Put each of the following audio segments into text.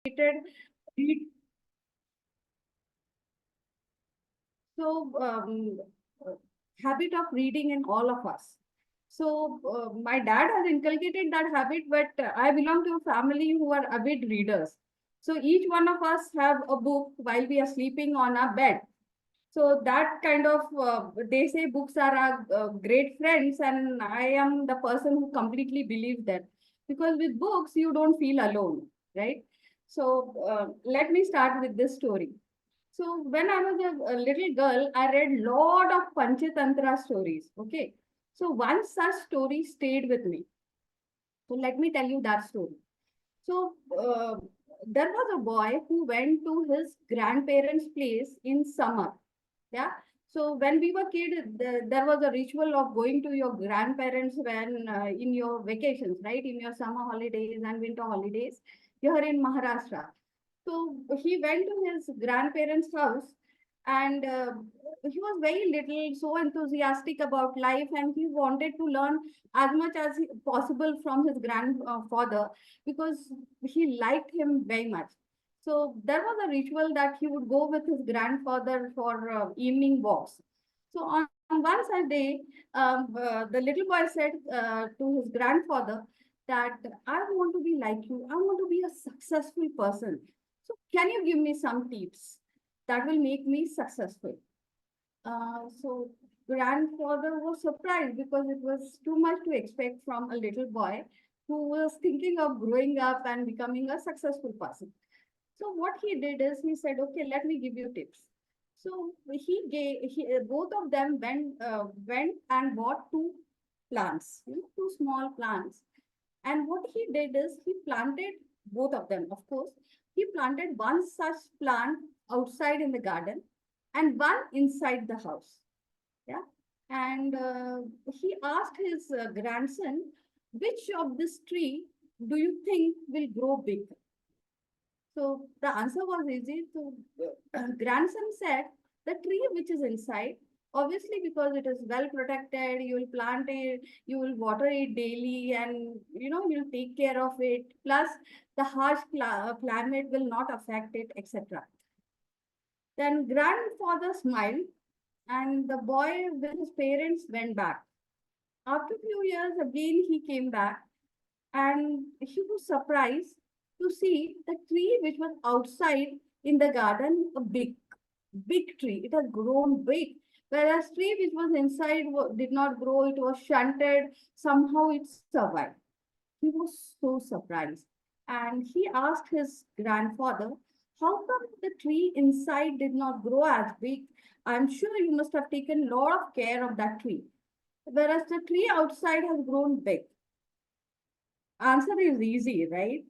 read. So habit of reading in all of us. So my dad has inculcated that habit, but I belong to a family who are avid readers. So each one of us have a book while we are sleeping on our bed. So that kind of, they say books are our great friends, and I am the person who completely believes that. Because with books, you don't feel alone, right? So let me start with this story. So when I was a little girl, I read lot of Panchatantra stories. Okay. So one such story stayed with me. So let me tell you that story. So there was a boy who went to his grandparents' place in summer. Yeah. So when we were kids, there was a ritual of going to your grandparents when in your vacations, right? In your summer holidays and winter holidays, you're in Maharashtra. So he went to his grandparents' house, and he was very little, so enthusiastic about life, and he wanted to learn as much as possible from his grandfather because he liked him very much. So there was a ritual that he would go with his grandfather for evening walks. So on one side day, the little boy said to his grandfather that I want to be like you. I want to be a successful person. So can you give me some tips that will make me successful? So grandfather was surprised because it was too much to expect from a little boy who was thinking of growing up and becoming a successful person. So what he did is he said, okay, let me give you tips. So both of them went and bought two plants, two small plants. And what he did is he planted both of them, of course. He planted one such plant outside in the garden and one inside the house. Yeah. And he asked his grandson, which of this tree do you think will grow big? So the answer was easy. So grandson said, the tree which is inside, obviously because it is well protected, you will plant it, you will water it daily, and you'll take care of it. Plus, the harsh climate will not affect it, etc. Then grandfather smiled, and the boy with his parents went back. After a few years, again he came back, and he was surprised to see the tree which was outside in the garden, a big tree. It has grown big, whereas tree which was inside did not grow. It was shunted. Somehow it survived. He was so surprised, and he asked his grandfather, "How come the tree inside did not grow as big? I'm sure you must have taken a lot of care of that tree, whereas the tree outside has grown big." Answer is easy, right?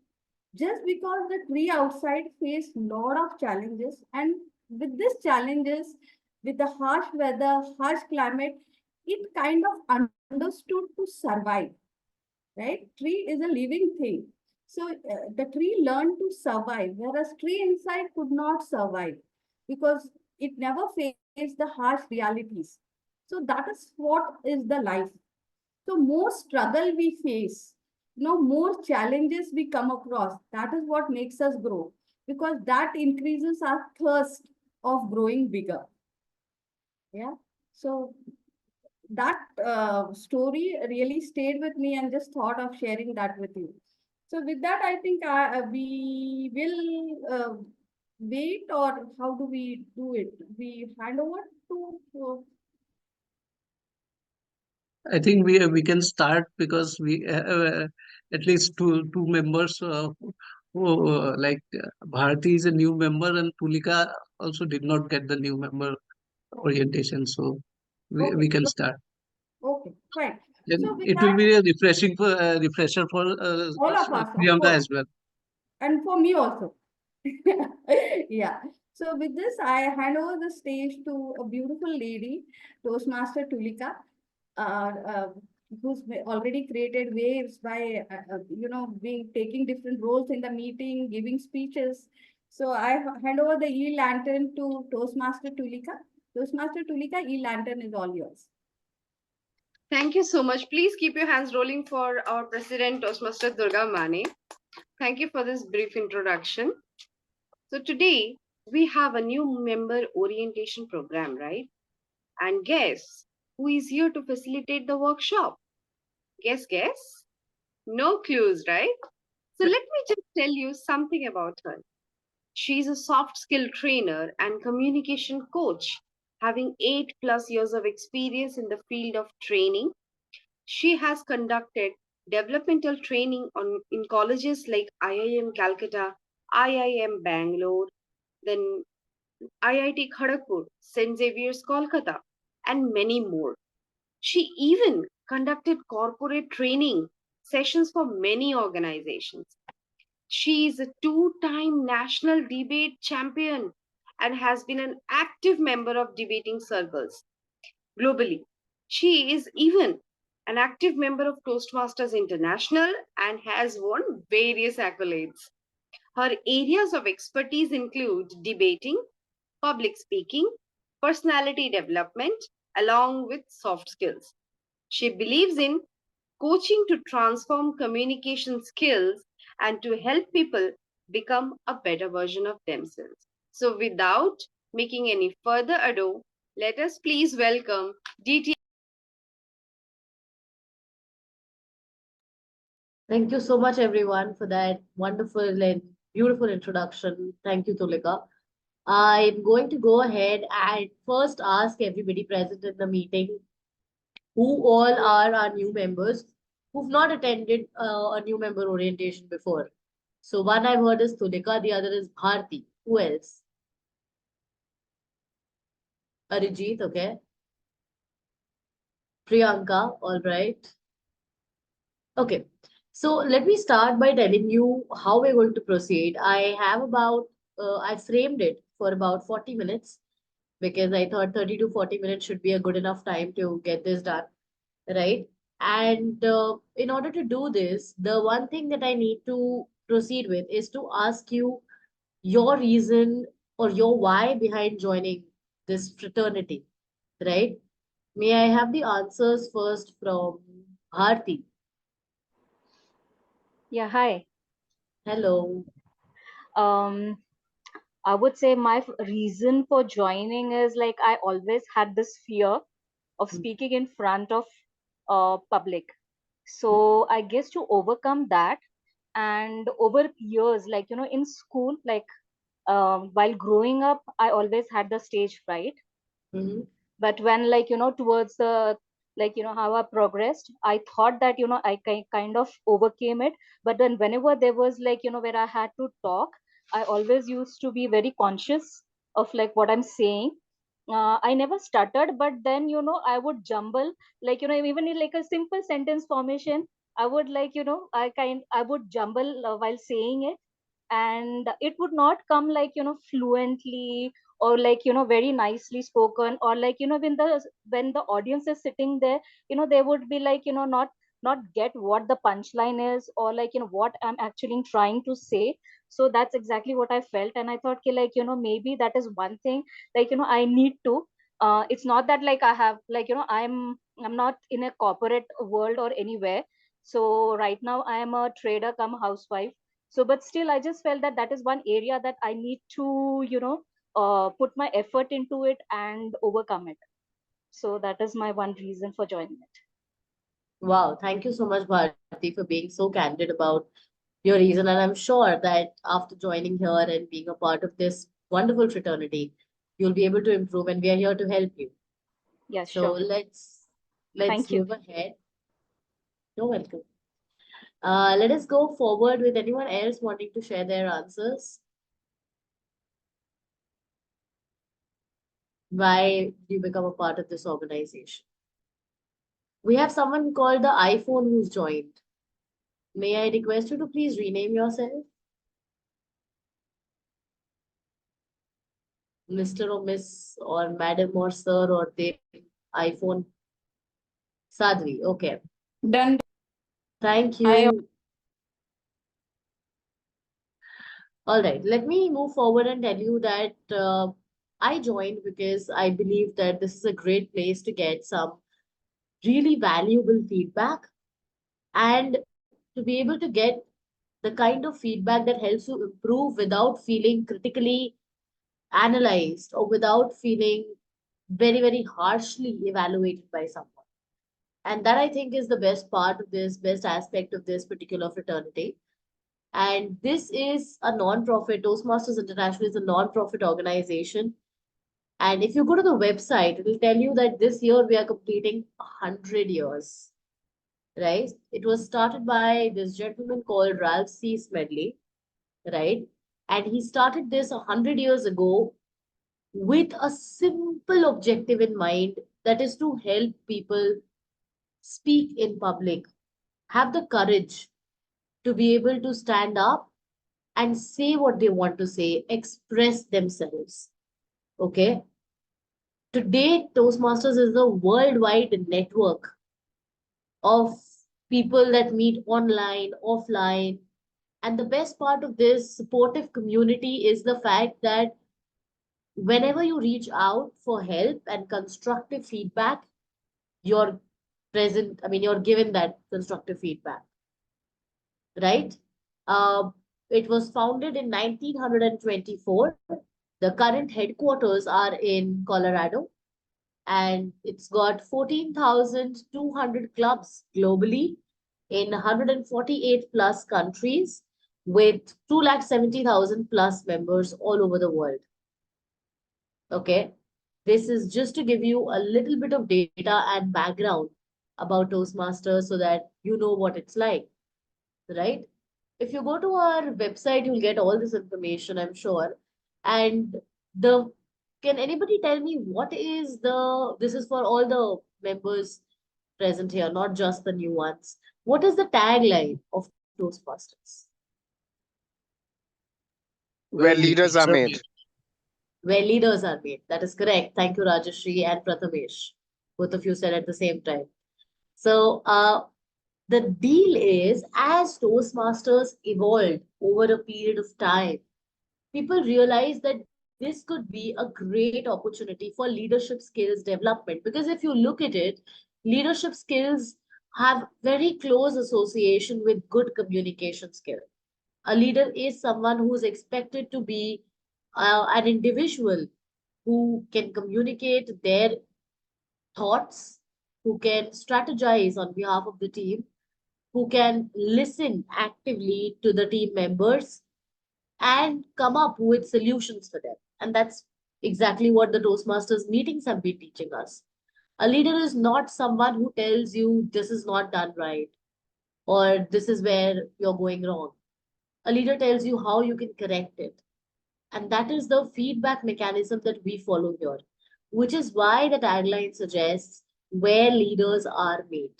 Just because the tree outside faced lot of challenges, and with these challenges, with the harsh weather, harsh climate, it kind of understood to survive, right? Tree is a living thing. So the tree learned to survive, whereas tree inside could not survive because it never faced the harsh realities. So that is what is the life. So more struggle we face, more challenges we come across. That is what makes us grow, because that increases our thirst of growing bigger. Yeah. So that story really stayed with me, and just thought of sharing that with you. So with that, I think we will wait, or how do we do it? We hand over to I think we can start because we have at least two members who Bharati is a new member and Tulika also did not get the new member orientation, so we okay, can start. okay, fine. So Then with it will that, be a refresher for all of us, of Priyanka course, as well. and for me also. Yeah. So with this, I hand over the stage to a beautiful lady, Toastmaster Tulika, uh, uh, who's already created waves by being taking different roles in the meeting, giving speeches. So I hand over the e-lantern to Toastmaster Tulika. Toastmaster Tulika, e-lantern is all yours. Thank you so much. Please keep your hands rolling for our President Toastmaster Durga Mane. Thank you for this brief introduction. So, today we have a new member orientation program, right? And guess who is here to facilitate the workshop? Guess? No clues, right? So, let me just tell you something about her. She's a soft skill trainer and communication coach, having 8+ years of experience in the field of training. She has conducted developmental training in colleges like IIM Calcutta, IIM Bangalore, then IIT Kharagpur, St. Xavier's Kolkata, and many more. She even conducted corporate training sessions for many organizations. She is a two-time national debate champion and has been an active member of debating circles globally. She is even an active member of Toastmasters International and has won various accolades. Her areas of expertise include debating, public speaking, personality development, along with soft skills. She believes in coaching to transform communication skills and to help people become a better version of themselves. So, without making any further ado, let us please welcome DTM. Thank you so much, everyone, for that wonderful and beautiful introduction. Thank you, Tulika. I'm going to go ahead and first ask everybody present in the meeting who all are our new members who've not attended a new member orientation before. So one I've heard is Tulika, the other is Bharti. Who else? Arijit, okay. Priyanka, all right. Okay, so let me start by telling you how we're going to proceed. I framed it for about 40 minutes because I thought 30 to 40 minutes should be a good enough time to get this done, right? And in order to do this, the one thing that I need to proceed with is to ask you your reason or your why behind joining this fraternity, right? May I have the answers first from Bharti? Yeah, hi. Hello. Um, I would say my reason for joining is like I always had this fear of speaking in front of public. So I guess to overcome that, and over years, like in school, like while growing up, I always had the stage fright. Mm-hmm. But when towards the how I progressed, I thought that I kind of overcame it. But then whenever there was where I had to talk, I always used to be very conscious of like what I'm saying. I never stuttered, but then I would jumble, even in like a simple sentence formation. I would I would jumble while saying it, and it would not come fluently, or very nicely spoken, or when the audience is sitting there, they would be not get what the punchline is, or what I'm actually trying to say. So that's exactly what I felt, and I thought maybe that is one thing I need to it's not that I have I'm not in a corporate world or anywhere. So right now I am a trader come housewife. So but still I just felt that that is one area that I need to put my effort into it and overcome it. So that is my one reason for joining it. Wow, thank you so much, Bharti, for being so candid about your reason. And I'm sure that after joining here and being a part of this wonderful fraternity, you'll be able to improve, and we are here to help you. Yeah, So sure. let's Thank you. move ahead. You're welcome. Let us go forward with anyone else wanting to share their answers. Why do you become a part of this organization? We have someone called the iPhone who's joined. May I request you to please rename yourself? Mr. or Miss or Madam or Sir or they iPhone Sadhvi. Okay. Done. Thank I you. All right. Let me move forward and tell you that I joined because I believe that this is a great place to get some really valuable feedback and to be able to get the kind of feedback that helps you improve without feeling critically analyzed or without feeling very, very harshly evaluated by someone. And that I think is the best part of this, best aspect of this particular fraternity. And this is a non-profit, Toastmasters International is a non-profit organization. And if you go to the website, it will tell you that this year we are completing 100 years, right? It was started by this gentleman called Ralph C. Smedley, right? And he started this 100 years ago with a simple objective in mind, that is to help people speak in public, have the courage to be able to stand up and say what they want to say, express themselves. Okay. Today, Toastmasters is a worldwide network of people that meet online, offline. And the best part of this supportive community is the fact that whenever you reach out for help and constructive feedback, you're you're given that constructive feedback, right? Uh, it was founded in 1924. The current headquarters are in Colorado, and it's got 14,200 clubs globally in 148 plus countries with 270,000 plus members all over the world. Okay. This is just to give you a little bit of data and background about Toastmasters so that you know what it's like, right? If you go to our website, you'll get all this information, I'm sure. And the can anybody tell me what is this is for all the members present here, not just the new ones. What is the tagline of Toastmasters? Where leaders are made. Where leaders are made. That is correct. Thank you, Rajashri and Prathamesh. Both of you said at the same time. So the deal is, as Toastmasters evolved over a period of time, people realize that this could be a great opportunity for leadership skills development. Because if you look at it, leadership skills have very close association with good communication skill. A leader is someone who is expected to be an individual who can communicate their thoughts, who can strategize on behalf of the team, who can listen actively to the team members and come up with solutions for them. And that's exactly what the Toastmasters meetings have been teaching us. A leader is not someone who tells you this is not done right or this is where you're going wrong. A leader tells you how you can correct it. And that is the feedback mechanism that we follow here, which is why the tagline suggests where leaders are made.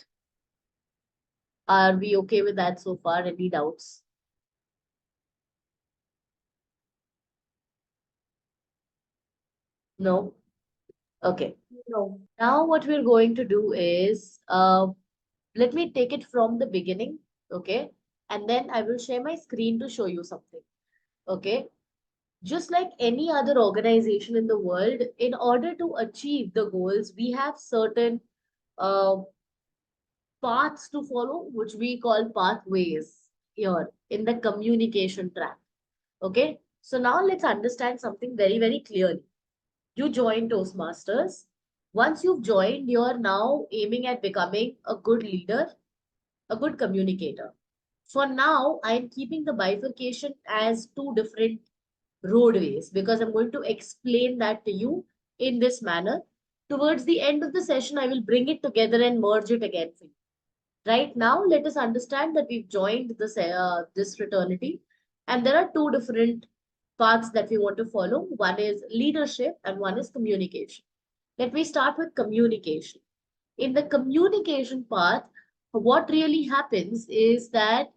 Are we okay with that so far? Any doubts? No? Okay. No. Now what we're going to do is, let me take it from the beginning, okay? And then I will share my screen to show you something, okay? Just like any other organization in the world, in order to achieve the goals, we have certain uh, paths to follow, which we call pathways here in the communication track, okay? So now let's understand something very, very clearly. You join Toastmasters. Once you've joined, you're now aiming at becoming a good leader, a good communicator. For now, I'm keeping the bifurcation as two different roadways because I'm going to explain that to you in this manner. Towards the end of the session, I will bring it together and merge it again for you. Right now, let us understand that we've joined this fraternity, and there are two different paths that we want to follow. One is leadership and one is communication. Let me start with communication. In the communication path, what really happens is that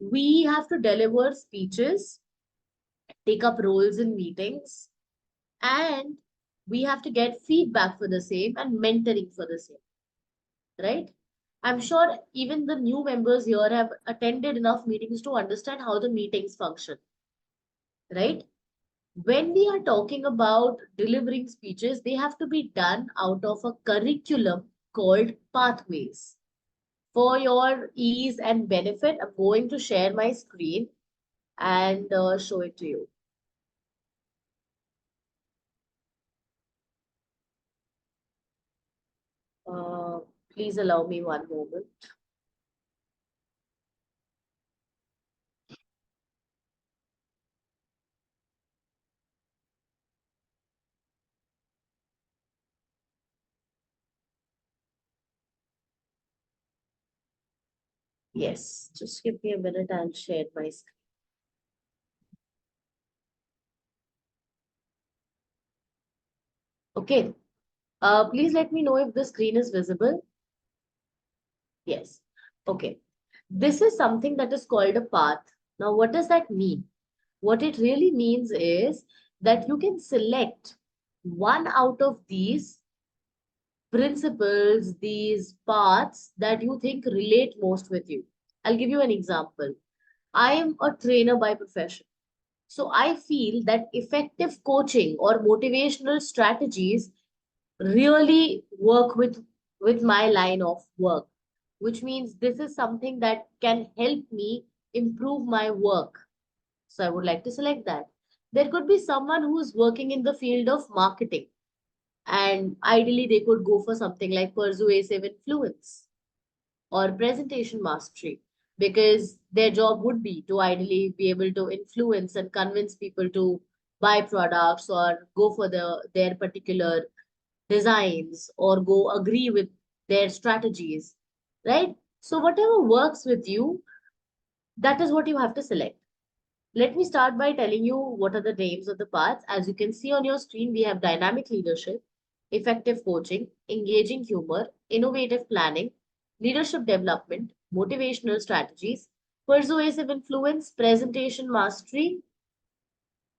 we have to deliver speeches, take up roles in meetings, and we have to get feedback for the same and mentoring for the same, right? I'm sure even the new members here have attended enough meetings to understand how the meetings function, right? When we are talking about delivering speeches, they have to be done out of a curriculum called pathways. For your ease and benefit, I'm going to share my screen and show it to you. Uh, Please allow me one moment. Yes, just give me a minute. I'll share my screen. Okay. Please let me know if the screen is visible. Yes. Okay. This is something that is called a path. Now, what does that mean? What it really means is that you can select one out of these principles, these paths that you think relate most with you. I'll give you an example. I am a trainer by profession. So I feel that effective coaching or motivational strategies really work with my line of work, which means this is something that can help me improve my work. So I would like to select that. There could be someone who is working in the field of marketing, and ideally they could go for something like persuasive influence or presentation mastery, because their job would be to ideally be able to influence and convince people to buy products or go for their particular designs or go agree with their strategies, right? So whatever works with you, that is what you have to select. Let me start by telling you what are the names of the paths. As you can see on your screen, we have dynamic leadership, effective coaching, engaging humor, innovative planning, leadership development, motivational strategies, persuasive influence, presentation mastery,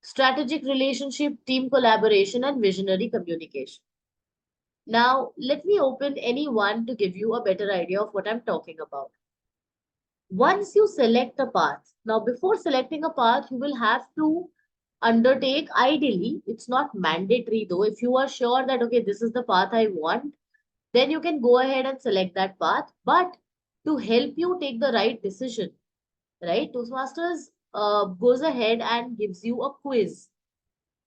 strategic relationship, team collaboration, and visionary communication. Now, let me open any one to give you a better idea of what I'm talking about. Once you select a path, now before selecting a path, you will have to undertake, ideally, it's not mandatory though. If you are sure that, okay, this is the path I want, then you can go ahead and select that path. But to help you take the right decision, right, Toastmasters goes ahead and gives you a quiz.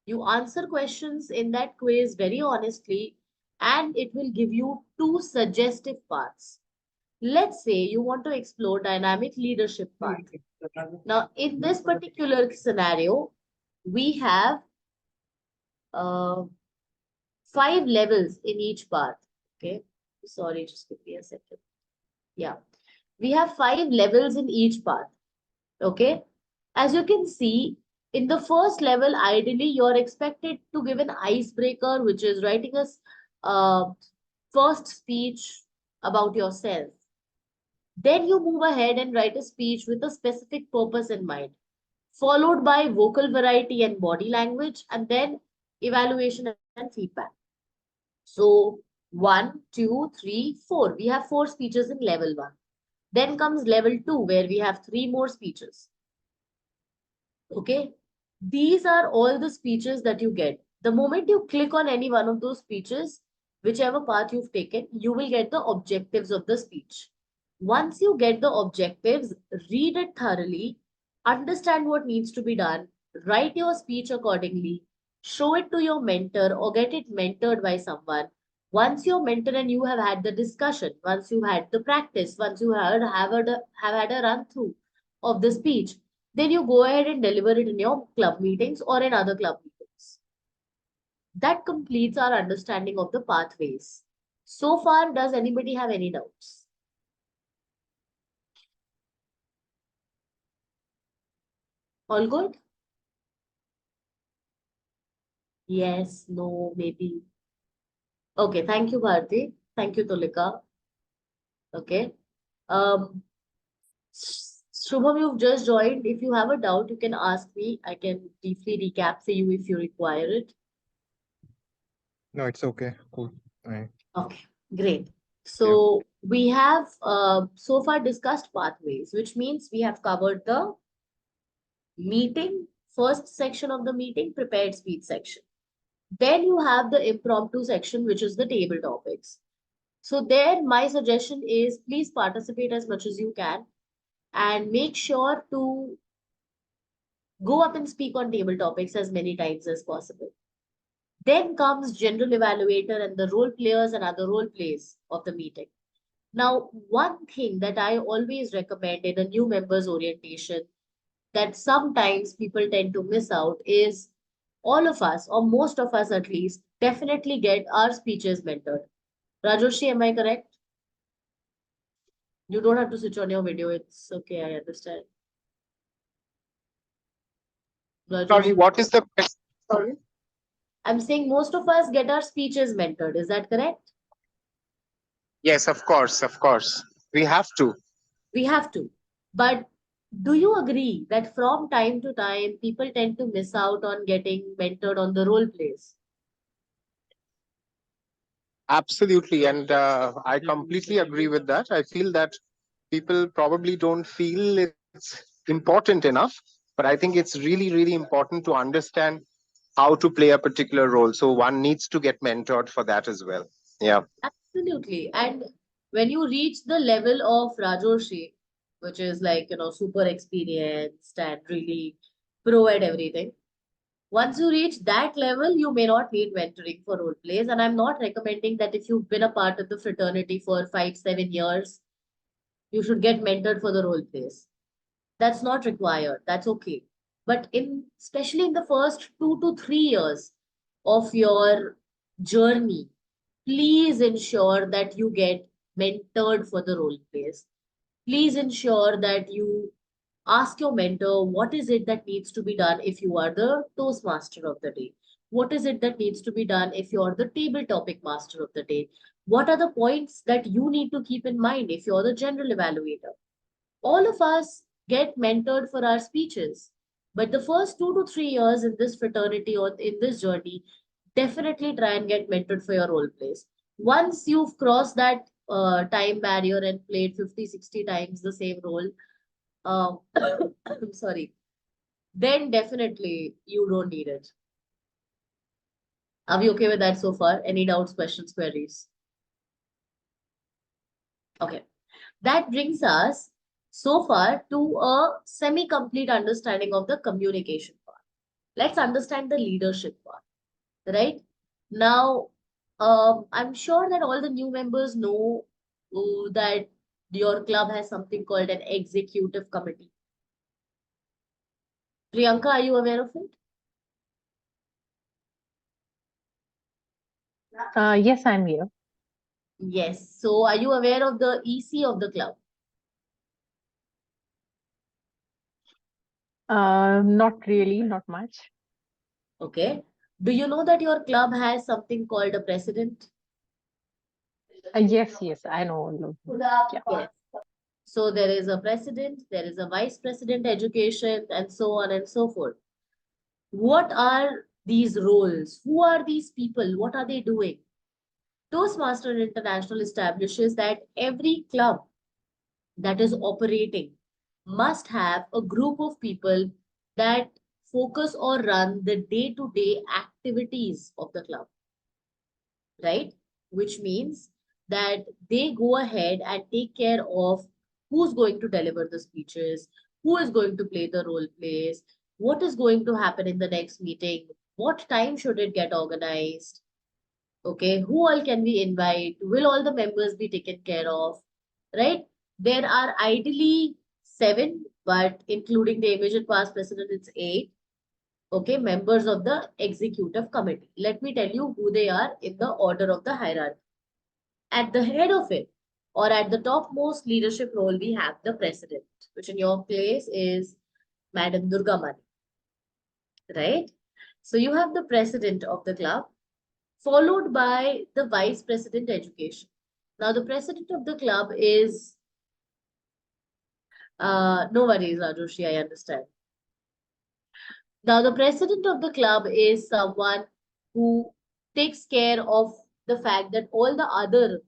You answer questions in that quiz very honestly, and it will give you two suggestive paths. Let's say you want to explore dynamic leadership path. Now, in this particular scenario, we have uh, 5 levels in each path. Okay, sorry, just give me a second. Yeah, we have 5 levels in each path. Okay, as you can see, in the first level, ideally, you're expected to give an icebreaker, which is writing a first speech about yourself. Then you move ahead and write a speech with a specific purpose in mind, followed by vocal variety and body language, and then evaluation and feedback. So, 1, 2, 3, 4. We have 4 speeches in level 1. Then comes level 2, where we have 3 more speeches. Okay, these are all the speeches that you get. The moment you click on any one of those speeches, whichever path you've taken, you will get the objectives of the speech. Once you get the objectives, read it thoroughly, understand what needs to be done, write your speech accordingly, show it to your mentor or get it mentored by someone. Once your mentor and you have had the discussion, once you had the practice, once you have had a run through of the speech, then you go ahead and deliver it in your club meetings or in other club meetings. That completes our understanding of the pathways. So far, does anybody have any doubts? All good? Yes, no, maybe. Okay, thank you, Bharti. Thank you, Tulika. Okay. Um, Shubham, you've just joined. If you have a doubt, you can ask me. I can briefly recap for you if you require it. No, it's okay. Cool. Right. Okay, great. So we have so far discussed pathways, which means we have covered the meeting, first section of the meeting, prepared speech section. Then you have the impromptu section, which is the table topics. So there, my suggestion is please participate as much as you can and make sure to go up and speak on table topics as many times as possible. Then comes general evaluator and the role players and other role plays of the meeting. Now, one thing that I always recommend in a new members orientation that sometimes people tend to miss out is all of us, or most of us at least, definitely get our speeches mentored. Rajoshi, am I correct? You don't have to switch on your video. It's okay. I understand. Sorry, Rajoshi, what is the question? Sorry. I'm saying most of us get our speeches mentored. Is that correct? Yes, of course, of course. We have to. We have to. But do you agree that from time to time, people tend to miss out on getting mentored on the role plays? Absolutely. And I completely agree with that. I feel that people probably don't feel it's important enough. But I think it's really, really important to understand how to play a particular role. So one needs to get mentored for that as well. Yeah. Absolutely. And when you reach the level of Rajoshi, which is like, super experienced and really pro at everything, once you reach that level, you may not need mentoring for role plays. And I'm not recommending that if you've been a part of the fraternity for 5, 7 years, you should get mentored for the role plays. That's not required. That's okay. But especially in the first 2 to 3 years of your journey, please ensure that you get mentored for the role plays. Please ensure that you ask your mentor what is it that needs to be done if you are the Toastmaster of the day. What is it that needs to be done if you're the table topic master of the day? What are the points that you need to keep in mind if you're the general evaluator? All of us get mentored for our speeches. But the first 2 to 3 years in this fraternity or in this journey, definitely try and get mentored for your role plays. Once you've crossed that time barrier and played 50, 60 times the same role, I'm sorry, then definitely you don't need it. Are we okay with that so far? Any doubts, questions, queries? Okay. That brings us so far to a semi-complete understanding of the communication part. Let's understand the leadership part, right? Now, I'm sure that all the new members know that your club has something called an executive committee. Priyanka, are you aware of it? Yes, I'm here. Yes. So, are you aware of the EC of the club? Not really, not much. Okay. Do you know that your club has something called a president? Yes, yes, I know all of them. Yeah. Yes. So there is a president, there is a vice president education, and so on and so forth. What are these roles? Who are these people? What are they doing? Toastmaster International establishes that every club that is operating must have a group of people that focus or run the day-to-day activities of the club, right? Which means that they go ahead and take care of who's going to deliver the speeches, who is going to play the role plays, what is going to happen in the next meeting, what time should it get organized, okay, who all can we invite, will all the members be taken care of, right? There are ideally 7, but including the immediate past president, it's 8. Okay, members of the executive committee. Let me tell you who they are in the order of the hierarchy. At the head of it, or at the topmost leadership role, we have the president, which in your case is Madam Durga Mani, right? So you have the president of the club, followed by the vice president education. Now the president of the club is, no worries, Rajoshi, I understand. Now, the president of the club is someone who takes care of the fact that all the other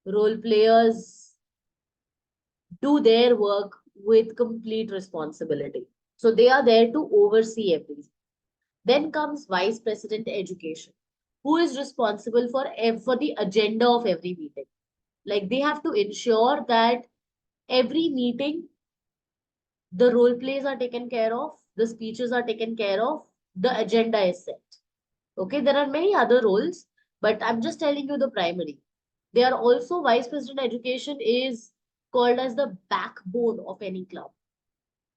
role players do their work with complete responsibility. So they are there to oversee everything. Then comes vice president education, who is responsible for the agenda of every meeting. Like they have to ensure that every meeting, the role plays are taken care of, the speeches are taken care of, the agenda is set. Okay, there are many other roles, but I'm just telling you the primary. They are also vice president education is called as the backbone of any club.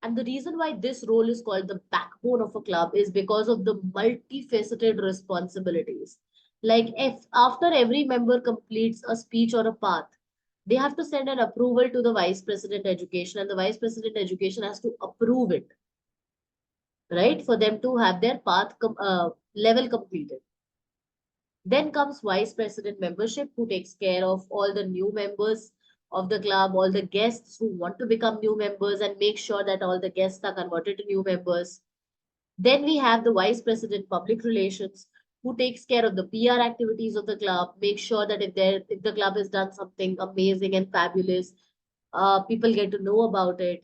And the reason why this role is called the backbone of a club is because of the multifaceted responsibilities. Like if after every member completes a speech or a path, they have to send an approval to the vice president education, and the vice president education has to approve it, right? For them to have their path level completed. Then comes vice president membership, who takes care of all the new members of the club, all the guests who want to become new members, and make sure that all the guests are converted to new members. Then we have the vice president public relations, who takes care of the PR activities of the club, make sure that if the club has done something amazing and fabulous, people get to know about it,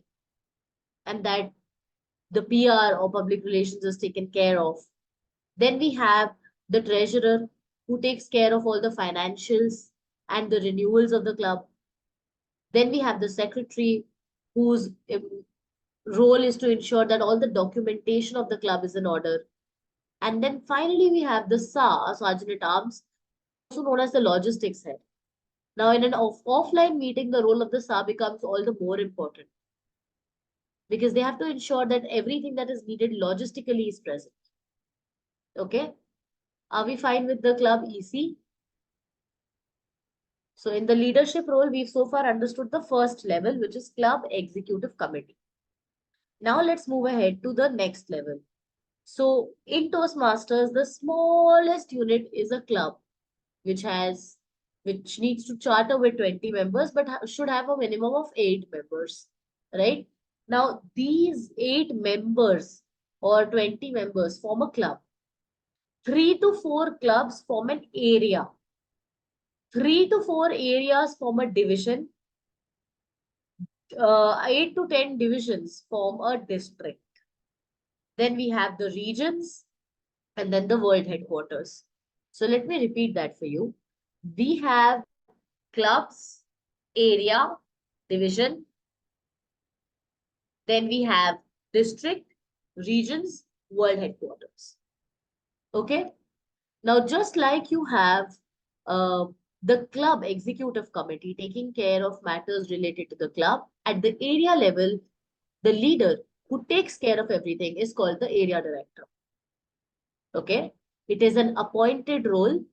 and that the PR or public relations is taken care of. Then we have the treasurer, who takes care of all the financials and the renewals of the club. Then we have the secretary, whose role is to ensure that all the documentation of the club is in order. And then finally, we have the SA, Sergeant at Arms, also known as the logistics head. Now, in an offline meeting, the role of the SA becomes all the more important because they have to ensure that everything that is needed logistically is present. Okay? Are we fine with the club EC? So in the leadership role, we've so far understood the first level, which is club executive committee. Now let's move ahead to the next level. So in Toastmasters, the smallest unit is a club, which needs to charter with 20 members, but should have a minimum of 8 members, right? Now these 8 members or 20 members form a club. 3 to 4 clubs form an area. 3 to 4 areas form a division. 8 to 10 divisions form a district. Then we have the regions and then the world headquarters. So let me repeat that for you. We have clubs, area, division. Then we have district, regions, world headquarters. Okay. Now, just like you have the club executive committee taking care of matters related to the club, at the area level, the leader who takes care of everything is called the area director. Okay. It is an appointed role,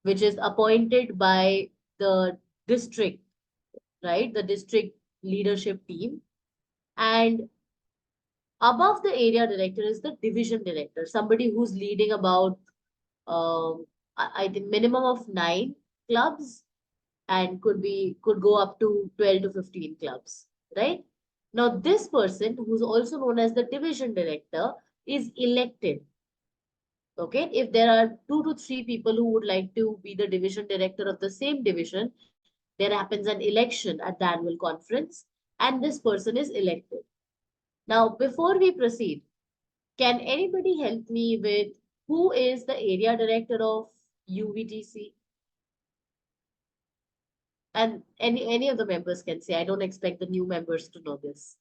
which is appointed by the district, right? The district leadership team. And above the area director is the division director, somebody who's leading about, I think, minimum of 9 clubs and could go up to 12 to 15 clubs, right? Now, this person, who's also known as the division director, is elected. Okay, if there are 2 to 3 people who would like to be the division director of the same division, there happens an election at the annual conference, and this person is elected. Now, before we proceed, can anybody help me with who is the area director of UVTC? And any of the members can say. I don't expect the new members to know this.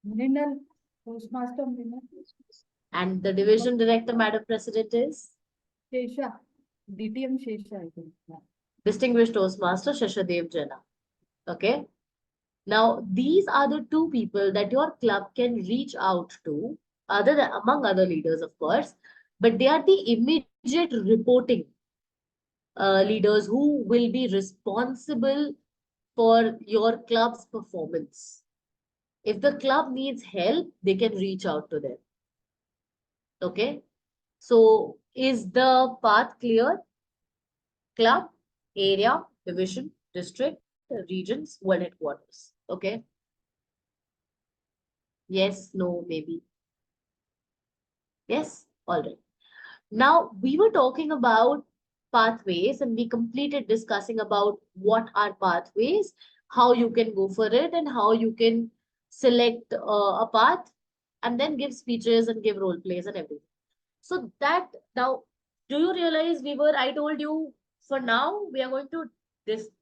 Mrinal, Toastmaster Mrinal. And the division director, Madam President, is Shesha, DTM Shesha, I think. Yeah. distinguished Toastmaster Shashadev Jana. Okay. Now, these are the 2 people that your club can reach out to, among other leaders, of course, but they are the immediate reporting leaders who will be responsible for your club's performance. If the club needs help, they can reach out to them. Okay. So is the path clear? Club, area, division, district, regions, world headquarters. Okay. Yes, no, maybe. Yes, all right. Now we were talking about pathways and we completed discussing about what are pathways, how you can go for it, and how you can select a path and then give speeches and give role plays and everything. So that now, do you realize I told you for now we are going to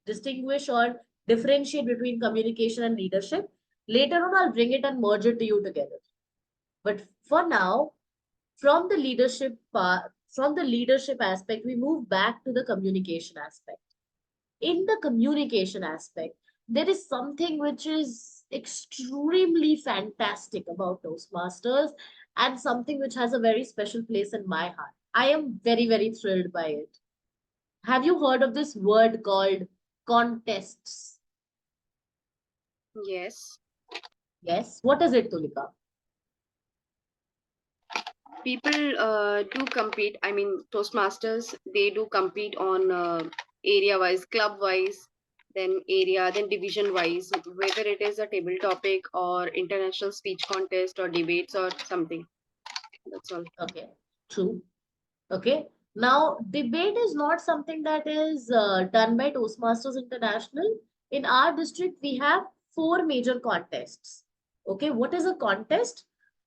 distinguish or differentiate between communication and leadership. Later on, I'll bring it and merge it to you together. But for now, from the leadership part, from the leadership aspect, we move back to the communication aspect. In the communication aspect, there is something which is extremely fantastic about Toastmasters and something which has a very special place in my heart. I am very, very thrilled by it. Have you heard of this word called contests? Yes. Yes. What is it, Tulika? People do compete. I mean, Toastmasters, they do compete on area wise, club wise, then area, then division wise, whether it is a table topic or international speech contest or debates or something. That's all. Okay, true. Okay. Now, debate is not something that is done by Toastmasters International. In our district, we have 4 major contests. Okay, what is a contest?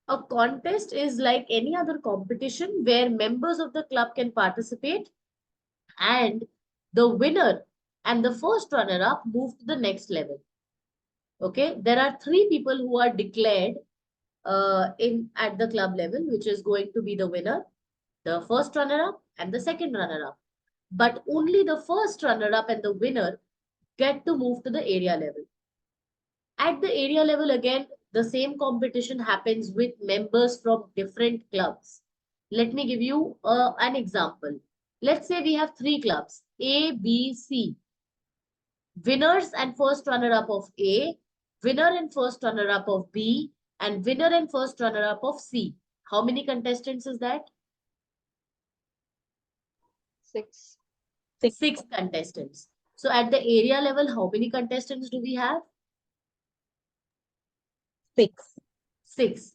A contest is like any other competition where members of the club can participate and the winner and the first runner-up move to the next level. Okay, there are 3 people who are declared in at the club level, which is going to be the winner, the first runner-up, and the second runner-up. But only the first runner-up and the winner get to move to the area level. At the area level, again, the same competition happens with members from different clubs. Let me give you an example. Let's say we have 3 clubs, A, B, C. Winners and first runner-up of A, winner and first runner-up of B, and winner and first runner-up of C. How many contestants is that? 6. 6 contestants. So at the area level, how many contestants do we have? 6. 6.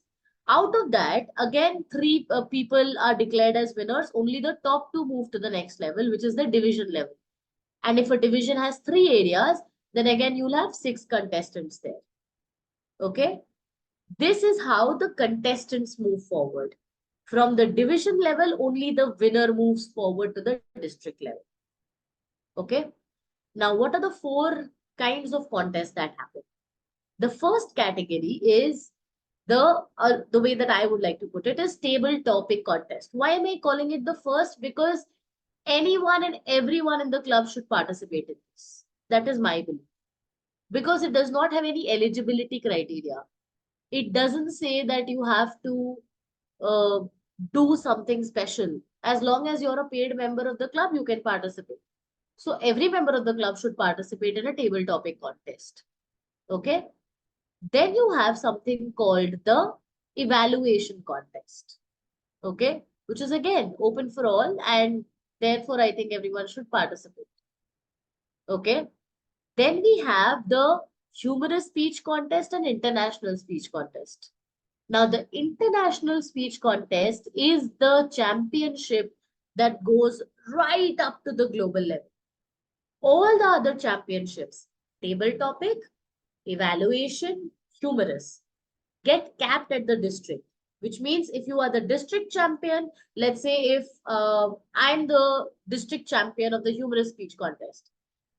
Out of that, again, 3 people are declared as winners. Only the top 2 move to the next level, which is the division level. And if a division has 3 areas, then again, you'll have 6 contestants there. Okay. This is how the contestants move forward. From the division level, only the winner moves forward to the district level. Okay. Now, what are the 4 kinds of contests that happen? The first category is the way that I would like to put it is table topic contest. Why am I calling it the first? Because anyone and everyone in the club should participate in this. That is my belief. Because it does not have any eligibility criteria. It doesn't say that you have to do something special. As long as you're a paid member of the club, you can participate. So every member of the club should participate in a table topic contest. Okay. Then you have something called the evaluation contest. Okay. Which is again open for all, and therefore I think everyone should participate. Okay. Then we have the humorous speech contest and international speech contest. Now, the international speech contest is the championship that goes right up to the global level. All the other championships, table topic, evaluation, humorous, get capped at the district, which means if you are the district champion, let's say if I'm the district champion of the humorous speech contest.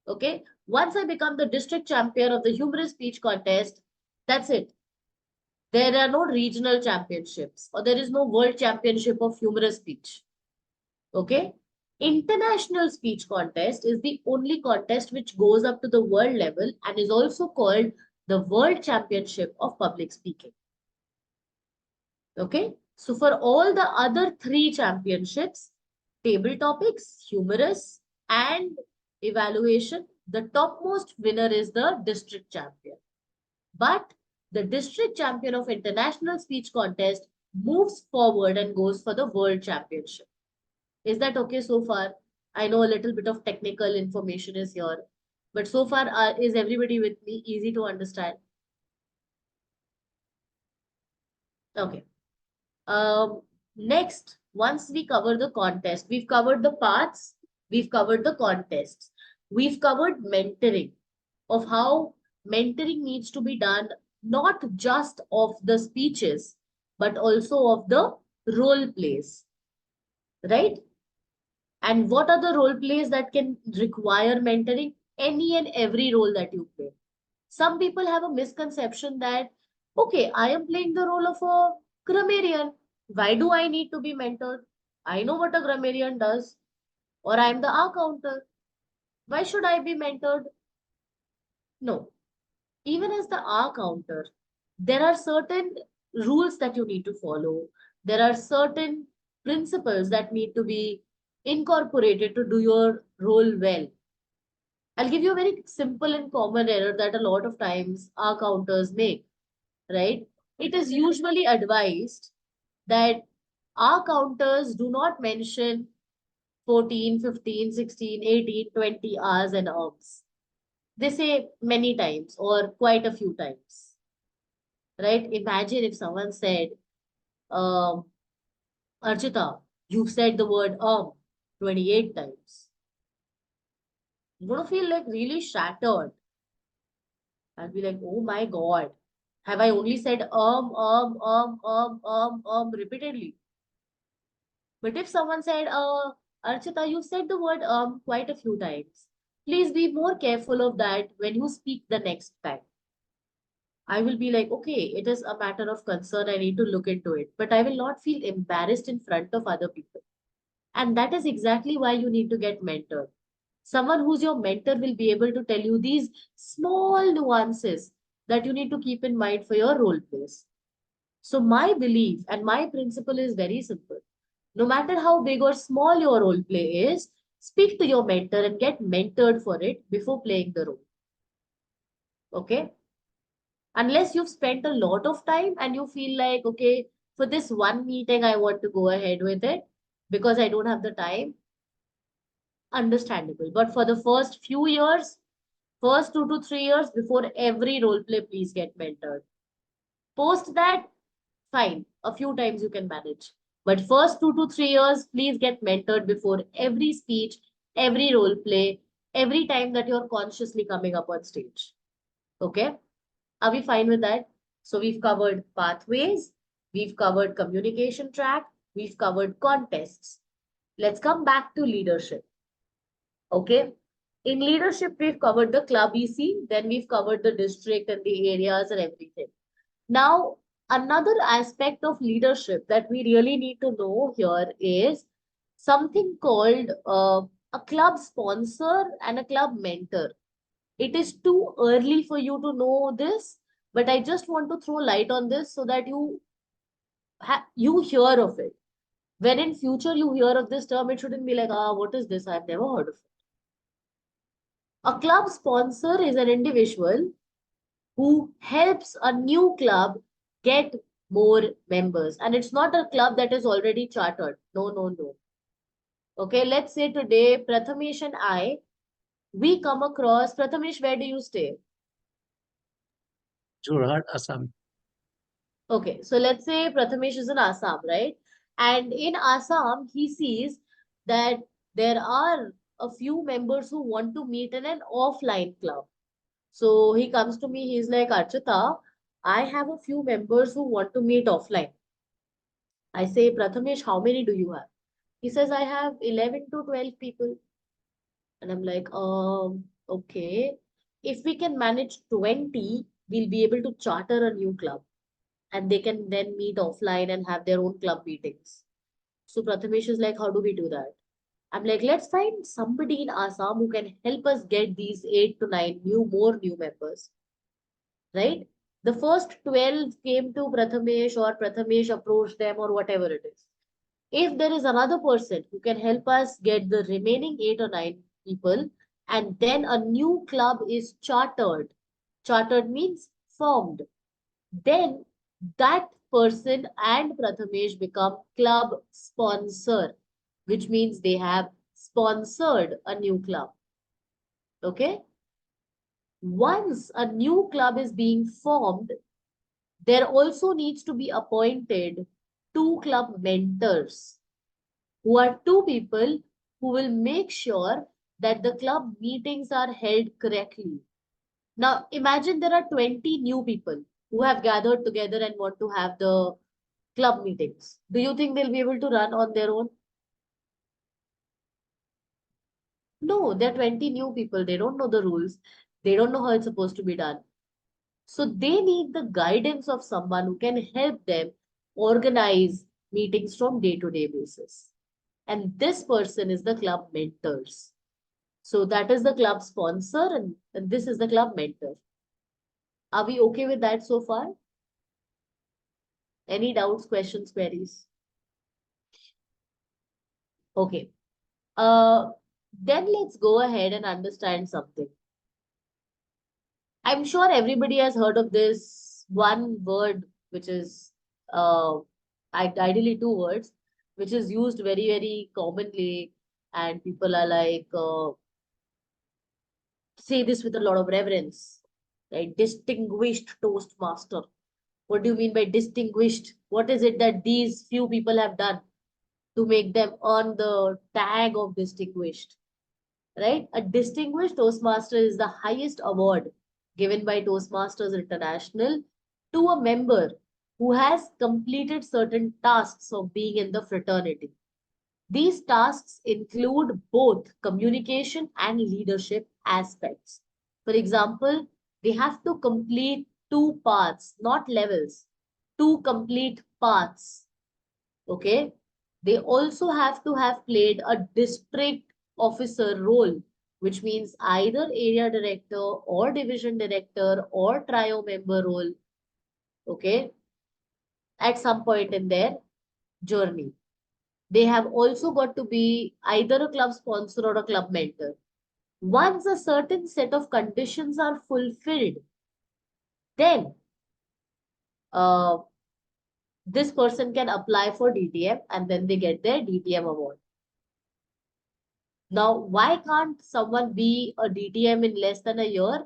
Okay, once I become the district champion of the humorous speech contest, that's it. There are no regional championships or there is no world championship of humorous speech. Okay. International speech contest is the only contest which goes up to the world level and is also called the World Championship of Public Speaking. Okay. So for all the other 3 championships, table topics, humorous, and evaluation, the topmost winner is the district champion. But the district champion of international speech contest moves forward and goes for the world championship. Is that okay so far? I know a little bit of technical information is here, but so far is everybody with me? Easy to understand? Okay. Next, once we cover the contest, we've covered the paths, we've covered the contests, we've covered mentoring, of how mentoring needs to be done, not just of the speeches, but also of the role plays, right? And what are the role plays that can require mentoring? any and every role that you play. Some people have a misconception that, okay, I am playing the role of a grammarian. Why do I need to be mentored? I know what a grammarian does, or I am the R counter. Why should I be mentored? No. Even as the R counter, there are certain rules that you need to follow. There are certain principles that need to be incorporated to do your role well. I'll give you a very simple and common error that a lot of times R counters make, right? It is usually advised that R counters do not mention 14, 15, 16, 18, 20 hours and hours. They say many times or quite a few times, right? Imagine if someone said, um, Archita, you've said the word 28 times. You're going to feel like really shattered. I'll be like, oh my God, have I only said repeatedly? But if someone said, Archita, you said the word quite a few times. Please be more careful of that when you speak the next time. I will be like, okay, it is a matter of concern. I need to look into it. But I will not feel embarrassed in front of other people. And that is exactly why you need to get mentored. Someone who's your mentor will be able to tell you these small nuances that you need to keep in mind for your role plays. So my belief and my principle is very simple. No matter how big or small your role play is, speak to your mentor and get mentored for it before playing the role. Okay? Unless you've spent a lot of time and you feel like, okay, for this one meeting, I want to go ahead with it because I don't have the time. Understandable. But for the first few years, first 2 to 3 years before every role play, please get mentored. Post that, fine. A few times you can manage. But first 2 to 3 years, please get mentored before every speech, every role play, every time that you're consciously coming up on stage. Okay? Are we fine with that? So we've covered pathways, we've covered communication track, we've covered contests. Let's come back to leadership. Okay? In leadership, we've covered the club EC, then we've covered the district and the areas and everything. Now, another aspect of leadership that we really need to know here is something called a club sponsor and a club mentor. It is too early for you to know this, but I just want to throw light on this so that you hear of it. When in future you hear of this term, it shouldn't be like, what is this? I've never heard of it. A club sponsor is an individual who helps a new club get more members. And it's not a club that is already chartered. No, no, no. Okay, let's say today, Prathamesh and I, we come across, Prathamesh, where do you stay? Jorhat, Assam. Okay, so let's say Prathamesh is in Assam, right? And in Assam, he sees that there are a few members who want to meet in an offline club. So he comes to me, he's like, Archita, I have a few members who want to meet offline. I say, Prathamesh, how many do you have? He says, I have 11 to 12 people. And I'm like, okay. If we can manage 20, we'll be able to charter a new club. And they can then meet offline and have their own club meetings. So Prathamesh is like, how do we do that? I'm like, let's find somebody in Assam who can help us get these 8 to 9 more new members. Right? The first 12 came to Prathamesh or Prathamesh approached them or whatever it is. If there is another person who can help us get the remaining 8 or 9 people, and then a new club is chartered. Chartered means formed. Then that person and Prathamesh become club sponsor, which means they have sponsored a new club. Okay? Once a new club is being formed, there also needs to be appointed 2 club mentors, who are 2 people who will make sure that the club meetings are held correctly. Now, imagine there are 20 new people who have gathered together and want to have the club meetings. Do you think they'll be able to run on their own? No, there are 20 new people. They don't know the rules. They don't know how it's supposed to be done. So they need the guidance of someone who can help them organize meetings from day-to-day basis. And this person is the club mentors. So that is the club sponsor and this is the club mentor. Are we okay with that so far? Any doubts, questions, queries? Okay. Then let's go ahead and understand something. I'm sure everybody has heard of this one word, which is ideally two words, which is used very, very commonly, and people are like, say this with a lot of reverence, right? Distinguished Toastmaster. What do you mean by distinguished? What is it that these few people have done to make them earn the tag of distinguished? Right? A distinguished Toastmaster is the highest award given by Toastmasters International to a member who has completed certain tasks of being in the fraternity. These tasks include both communication and leadership aspects. For example, they have to complete two paths, not levels, two complete paths. Okay. They also have to have played a district officer role, which means either area director or division director or trio member role. Okay. At some point in their journey. They have also got to be either a club sponsor or a club mentor. Once a certain set of conditions are fulfilled, then uh, this person can apply for DTM and then they get their DTM award. Now, why can't someone be a DTM in less than a year?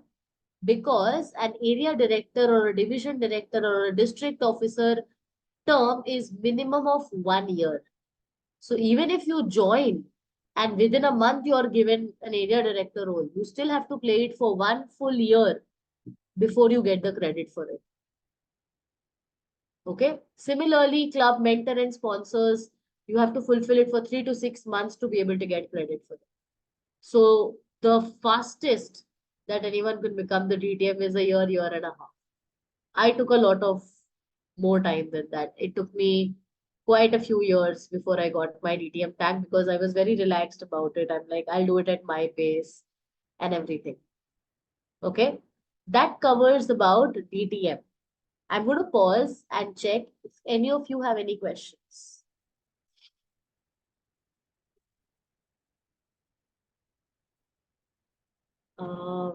Because an area director or a division director or a district officer term is minimum of 1 year. So even if you join and within a month you are given an area director role, you still have to play it for 1 full year before you get the credit for it. Okay. Similarly, club mentor and sponsors, you have to fulfill it for 3 to 6 months to be able to get credit for it. So the fastest that anyone could become the DTM is a year, year and a half. I took a lot of more time than that. It took me quite a few years before I got my DTM tag because I was very relaxed about it. I'm like, I'll do it at my pace and everything. Okay. That covers about DTM. I'm going to pause and check if any of you have any questions.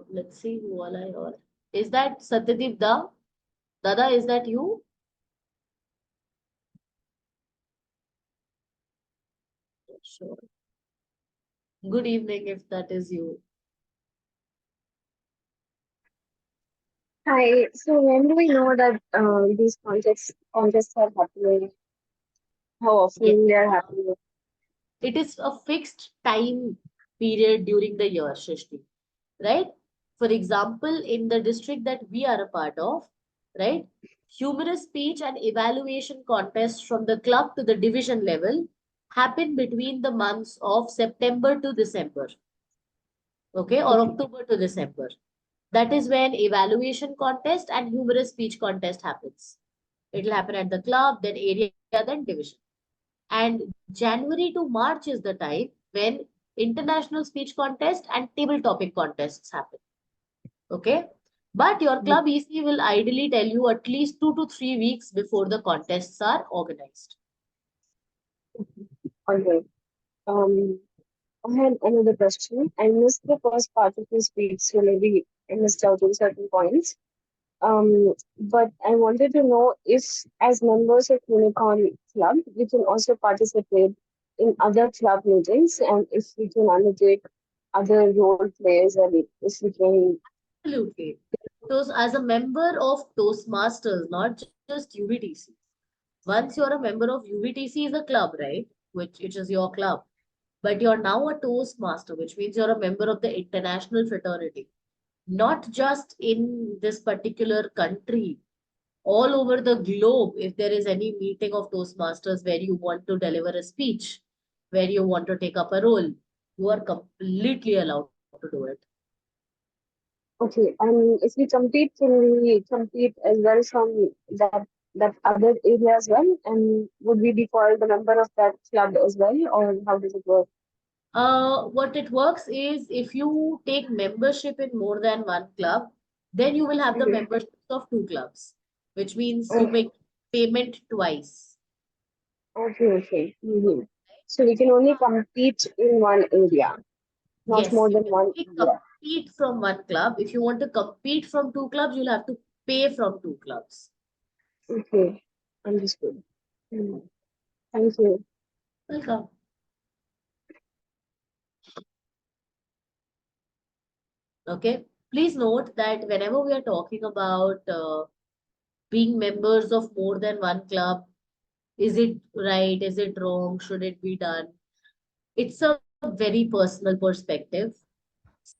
Let's see who all I heard. Is that Satyadeep Da? Dada, is that you? Sure. Good evening, if that is you. Hi. So when do we know that these contests are happening? How Yes. often they are happening? It is a fixed time period during the year, Shrishti, right? For example, in the district that we are a part of, right? Humorous speech and evaluation contests from the club to the division level happen between the months of September to December, okay, or Okay. October to December. That is when evaluation contest and humorous speech contest happens. It will happen at the club, then area, then division. And January to March is the time when international speech contest and table topic contests happen. Okay. But your club EC will ideally tell you at least 2 to 3 weeks before the contests are organized. All right. Um, I had another question. I missed the first part of your speech, so maybe I missed out on certain points. But I wanted to know if, as members of Unicorn Club, we can also participate in other club meetings and if we can undertake other role plays and if we can. Absolutely. So as a member of Toastmasters, not just UVTC. Once you're a member of UVTC is a club, right? Which is your club. But you're now a Toastmaster, which means you're a member of the international fraternity. Not just in this particular country, all over the globe, if there is any meeting of Toastmasters where you want to deliver a speech, where you want to take up a role, You are completely allowed to do it. Okay, and if we compete, can we compete as well from that other area as well? And would we be called a member of that club as well, or how does it work? What it works is if you take membership in more than one club, then you will have the Mhm. memberships of two clubs, which means you Okay, make payment twice. okay. So we can only compete in one area, not Yes, more you than can one only area. compete from one club. If you want to compete from two clubs, you'll have to pay from two clubs. Okay, understood. Mhm. Thank you. Welcome. Okay. Please note that whenever we are talking about being members of more than one club, is it right? Is it wrong? Should it be done? It's a very personal perspective.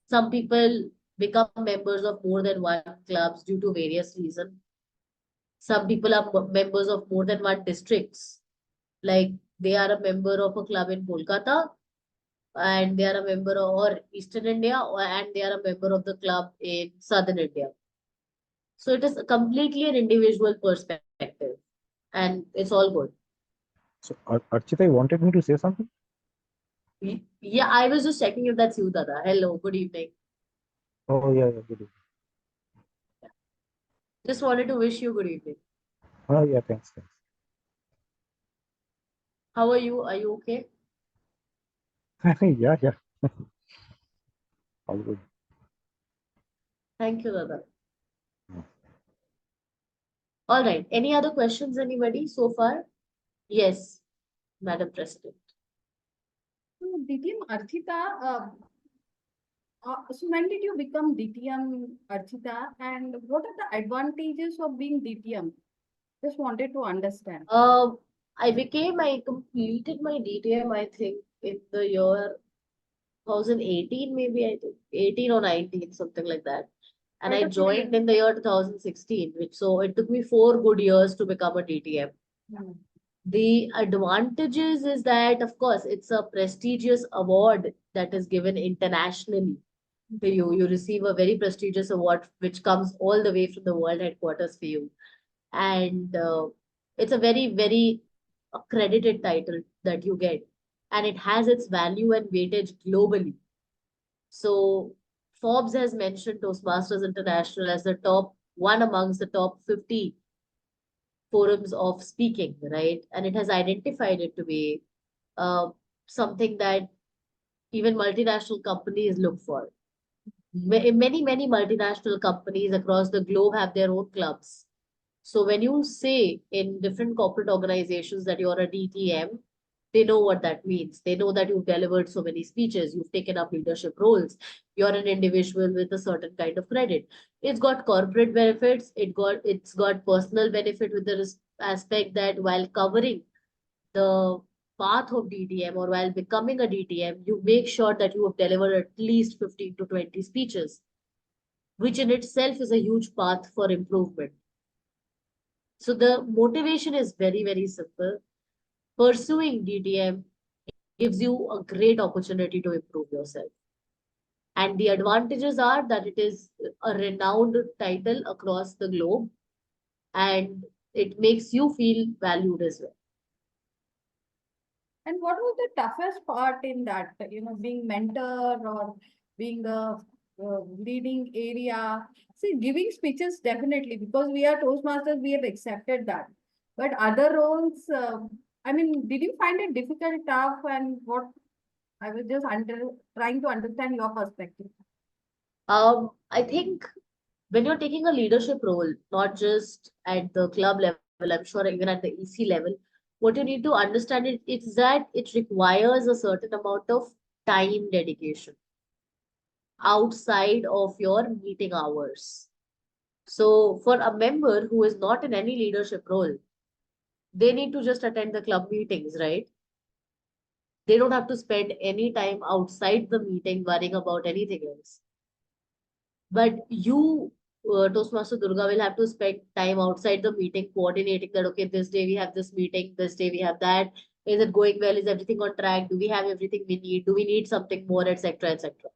Some people become members of more than one clubs due to various reasons. Some people are members of more than one districts. Like they are a member of a club in Kolkata and they are a member of or Eastern India and they are a member of the club in Southern India. So it is completely an individual perspective and it's all good. So, Archita, you wanted me to say something? Yeah, I was just checking if that's you, Dada. Hello, good evening. Oh, yeah, good evening. Just wanted to wish you good evening. Oh, yeah, thanks. How are you? Are you okay? Yeah. All good. Thank you, Dada. Hmm. All right. Any other questions, anybody so far? Yes, Madam President. So, DTM Archita, so when did you become DTM Archita, and what are the advantages of being DTM? Just wanted to understand. I completed my DTM, I think, in the year 2018, maybe, I think, 18 or 19, something like that. And I Quite a few joined years. in the year 2016, which so it took me 4 good years to become a DTM. Hmm. The advantages is that, of course, it's a prestigious award that is given internationally to you. You receive a very prestigious award which comes all the way from the world headquarters for you. And it's a very, very accredited title that you get. And it has its value and weightage globally. So Forbes has mentioned Toastmasters International as the top one amongst the top 50 forums of speaking, right? And it has identified it to be uh, something that even multinational companies look for. Many multinational companies across the globe have their own clubs. So when you say in different corporate organizations that you're a DTM, they know what that means. They know that you've delivered so many speeches, you've taken up leadership roles, you're an individual with a certain kind of credit. It's got corporate benefits, it's got personal benefit with the aspect that while covering the path of DTM or while becoming a DTM, you make sure that you have delivered at least 15 to 20 speeches, which in itself is a huge path for improvement. So the motivation is very, very simple. Pursuing DTM gives you a great opportunity to improve yourself. And the advantages are that it is a renowned title across the globe and it makes you feel valued as well. And what was the toughest part in that? Being mentor or being a leading area. See, giving speeches definitely, because we are Toastmasters, we have accepted that. But other roles, I mean, did you find it difficult, tough, and what? I was just trying to understand your perspective. I think when you're taking a leadership role, not just at the club level, I'm sure even at the EC level, what you need to understand is that it requires a certain amount of time dedication outside of your meeting hours. So for a member who is not in any leadership role, they need to just attend the club meetings, right? They don't have to spend any time outside the meeting worrying about anything else. But you, Toastmaster Durga, will have to spend time outside the meeting coordinating that, okay, this day we have this meeting, this day we have that. Is it going well? Is everything on track? Do we have everything we need? Do we need something more, etc., etc.?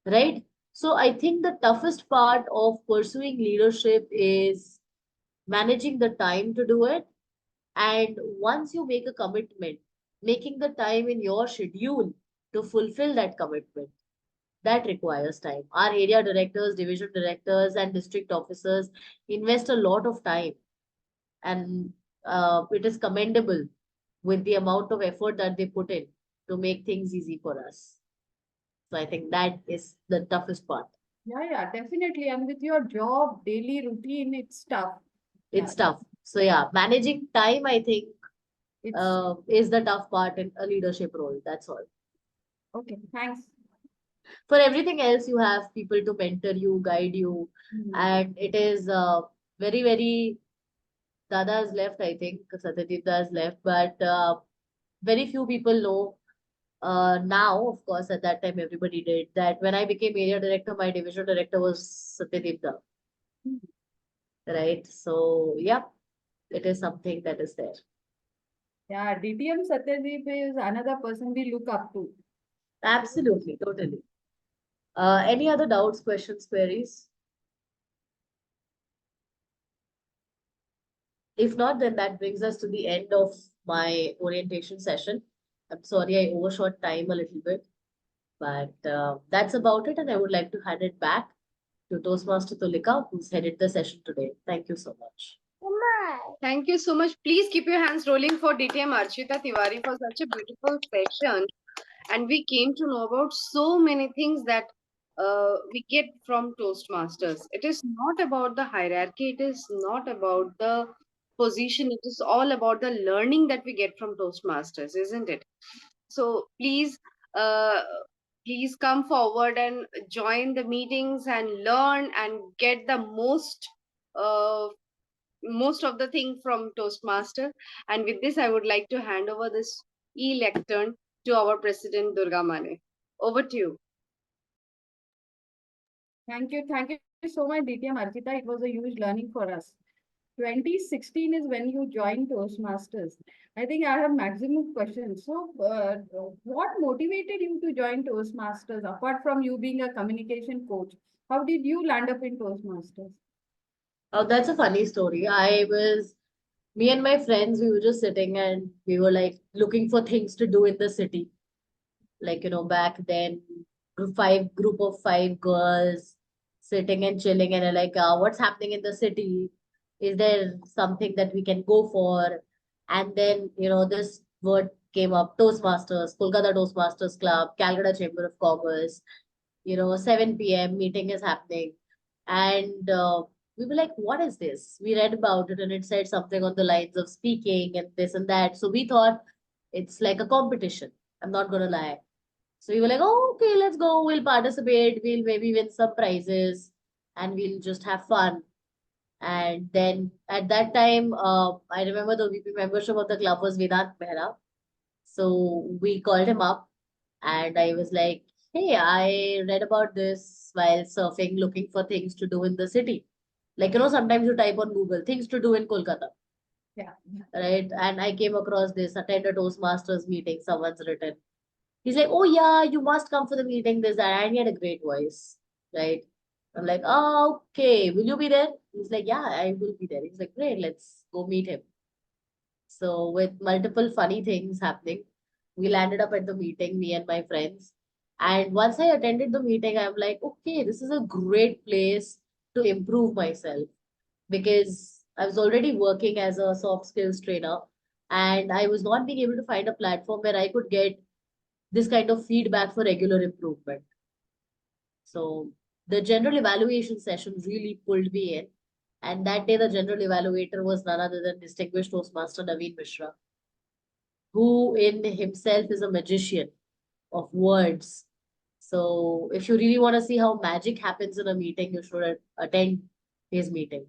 Right? So I think the toughest part of pursuing leadership is managing the time to do it. And once you make a commitment, making the time in your schedule to fulfill that commitment, that requires time. Our area directors, division directors, and district officers invest a lot of time, and it is commendable with the amount of effort that they put in to make things easy for us. So I think that is the toughest part. Yeah, definitely. And with your job, daily routine, it's tough. It's tough. So yeah, managing time, I think, It's is the tough part in a leadership role. That's all. okay. Thanks. For everything else, you have people to mentor you, guide you, and it is very, very. Dada has left, I think. Satyadeep has left, but very few people know. Now, of course, at that time, everybody did that. When I became area director, my division director was Satyadeep Da, right? So, yeah, it is something that is there. Yeah, DTM Satyadeep is another person we look up to. Absolutely, totally. Any other doubts, questions, queries? If not, then that brings us to the end of my orientation session. I'm sorry I overshot time a little bit, but that's about it. And I would like to hand it back to Toastmaster Tulika, who's headed the session today. Thank you so much. Thank you so much. Please keep your hands rolling for DTM Archita Tiwari for such a beautiful session. And we came to know about so many things that we get from Toastmasters. It is not about the hierarchy, it is not about the position, it is all about the learning that we get from Toastmasters, isn't it? So uh, please come forward and join the meetings and learn and get the most of the thing from Toastmaster. And with this, I would like to hand over this e-lectern to our President Durga Mane. Over to you. Thank you. Thank you so much, DTM Archita. It was a huge learning for us. 2016 is when you joined Toastmasters. I think I have maximum questions. So, what motivated you to join Toastmasters apart from you being a communication coach? How did you land up in Toastmasters? Oh, that's a funny story. Me and my friends, we were just sitting and we were like looking for things to do in the city. Like, back then, group of five girls sitting and chilling and like, what's happening in the city? Is there something that we can go for? And then, this word came up, Toastmasters, Kolkata Toastmasters Club, Calcutta Chamber of Commerce, 7 p.m. meeting is happening. And we were like, what is this? We read about it and it said something on the lines of speaking and this and that. So we thought it's like a competition. I'm not going to lie. So we were like, oh, okay, let's go. We'll participate. We'll maybe win some prizes and we'll just have fun. And then at that time, I remember the VP membership of the club was Vedant Mehra. So we called him up and I was like, hey, I read about this while surfing, looking for things to do in the city. Like, sometimes you type on Google, things to do in Kolkata. Yeah. Right. And I came across this, attend a Toastmasters meeting, someone's written. He's like, oh yeah, you must come for the meeting, this, that. And he had a great voice. Right. I'm like, oh, okay, will you be there? He's like, yeah, I will be there. He's like, great, let's go meet him. So with multiple funny things happening, we landed up at the meeting, me and my friends. And once I attended the meeting, I'm like, okay, this is a great place to improve myself because I was already working as a soft skills trainer and I was not being able to find a platform where I could get this kind of feedback for regular improvement. So the general evaluation session really pulled me in. And that day, the general evaluator was none other than distinguished Toastmaster Naveen Mishra, who in himself is a magician of words. So if you really want to see how magic happens in a meeting, you should attend his meeting.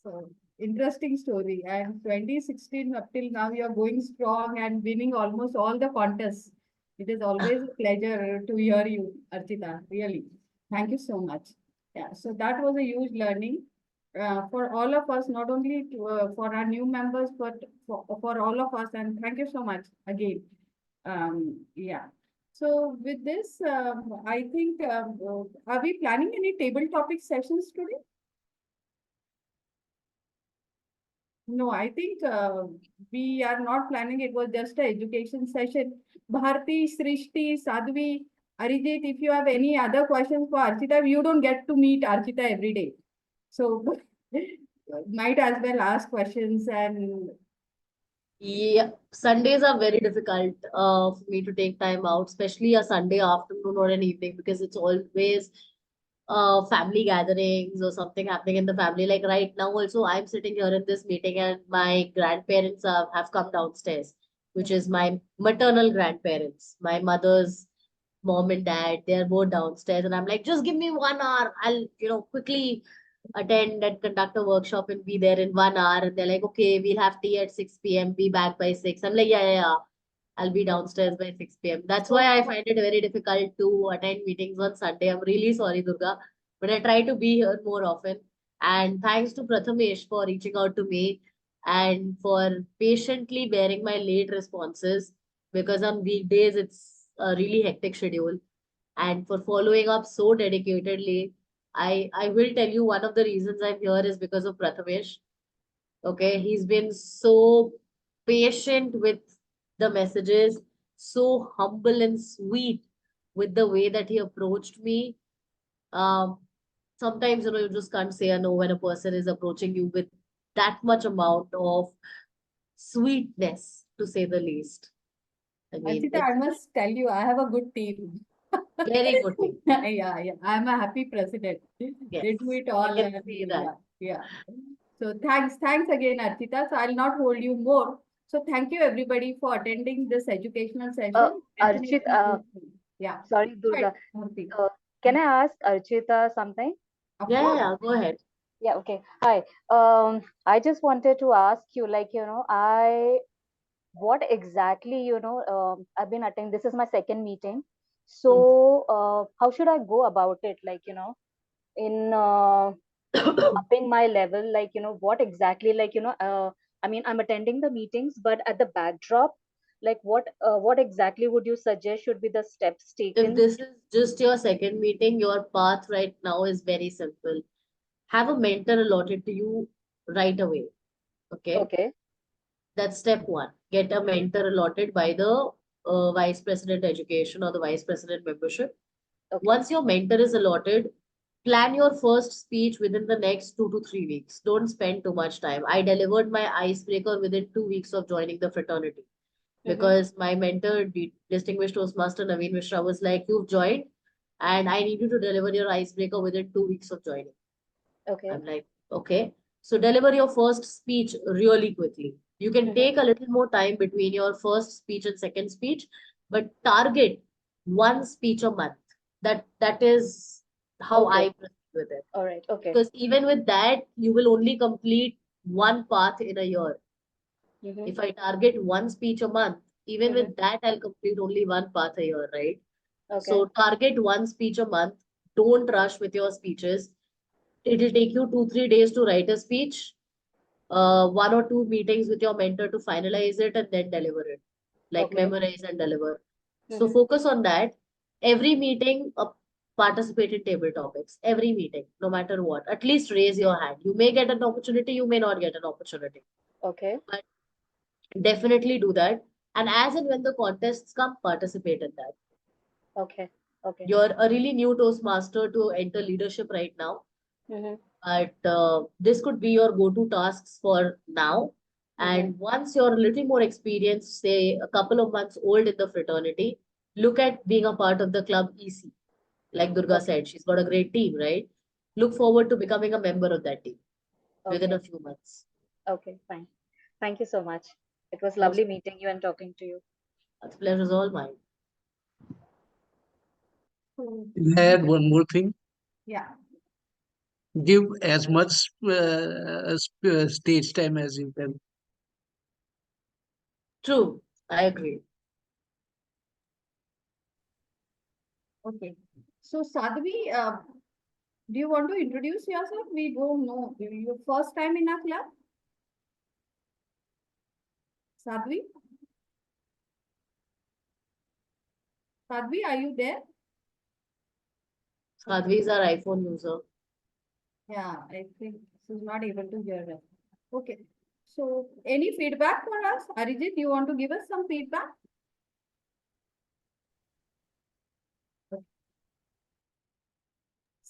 So interesting story. And 2016 up till now, you are going strong and winning almost all the contests. It is always a pleasure to hear you, Archita. Really. Thank you so much. Yeah. So that was a huge learning. for all of us, not only for our new members, but for all of us. And thank you so much again. Yeah. So with this, I think, are we planning any table topic sessions today? No, I think we are not planning. It was just an education session. Bharti, Srishti, Sadhvi, Arijit, if you have any other questions for Archita, you don't get to meet Archita every day. So might as well ask questions and Yeah, Sundays are very difficult for me to take time out, especially a Sunday afternoon or an evening, because it's always family gatherings or something happening in the family. Like right now, also, I'm sitting here in this meeting and my grandparents have come downstairs, which is my maternal grandparents, my mother's mom and dad. They're both downstairs, and I'm like, just give me 1 hour. I'll, quickly attend and conduct a workshop and be there in 1 hour. And they're like, okay, we'll have tea at 6 p.m., be back by 6. I'm like, yeah. I'll be downstairs by 6 p.m. That's why I find it very difficult to attend meetings on Sunday. I'm really sorry, Durga, but I try to be here more often. And thanks to Prathamesh for reaching out to me and for patiently bearing my late responses, because on weekdays it's a really hectic schedule, and for following up so dedicatedly. I will tell you, one of the reasons I'm here is because of Prathamesh. Okay, he's been so patient with the messages, so humble and sweet with the way that he approached me. Um, Sometimes, you just can't say a no when a person is approaching you with that much amount of sweetness, to say the least. I mean, Archita, I it's must tell you, I have a good team. very good thing. Yeah. I'm a happy president. Yes, They do it I all. can And see that. yeah. So thanks again, Archita. So I'll not hold you more. So thank you everybody for attending this educational session. Archit, Definitely. Yeah. sorry, Right, Durga. Bharti. Uh, can I ask Archita something? Of course. Yeah, go ahead. Yeah, okay. Hi. I just wanted to ask you, what exactly, I've been attending, this is my second meeting. Mm. So, how should I go about it? In upping my level, what exactly, I mean, I'm attending the meetings, but at the backdrop, what exactly would you suggest should be the steps If taken? this is just your second meeting, your path right now is very simple. Have a mentor allotted to you right away. Okay. Okay. That's step one. Get a mentor allotted by the vice president education or the vice president membership. Okay. Once your mentor is allotted, plan your first speech within the next 2 to 3 weeks. Don't spend too much time. I delivered my icebreaker within 2 weeks of joining the fraternity, because my mentor, distinguished Toastmaster Naveen Mishra, was like, you've joined and I need you to deliver your icebreaker within 2 weeks of joining. Okay. I'm like, okay. So deliver your first speech really quickly. You can take a little more time between your first speech and second speech, but target one speech a month. That is how Okay. I proceed with it. All right. Okay. Because even with that, you will only complete one path in a year. If I target one speech a month, even with that, I'll complete only one path a year, right? Okay. So target one speech a month. Don't rush with your speeches. It'll take you 2 3 days to write a speech, 1 or 2 meetings with your mentor to finalize it and then deliver it, like Okay. memorize and deliver. So focus on that. Every meeting, participate in table topics. Every meeting, no matter what, at least raise your hand. You may get an opportunity, you may not get an opportunity, Okay. but definitely do that. And as and when the contests come, participate in that. Okay. Okay. You're a really new Toastmaster to enter leadership right now, but this could be your go-to tasks for now. And once you're a little more experienced, say a couple of months old in the fraternity, look at being a part of the club EC. Like Durga said, she's got a great team, right? Look forward to becoming a member of that team within Okay. a few months. Okay. Fine. Thank you so much. It was Most lovely meeting you and talking to you. the pleasure is all mine. Can I add one more thing? Yeah. Give as much stage time as you can. True, I agree. Okay. So Sadhvi, Do you want to introduce yourself? We don't know. Your first time in our club? Sadhvi? Sadhvi, are you there? Sadhvi is our iPhone user. Yeah, I think she's not able to hear us. Okay. So, any feedback for us? Arijit, you want to give us some feedback?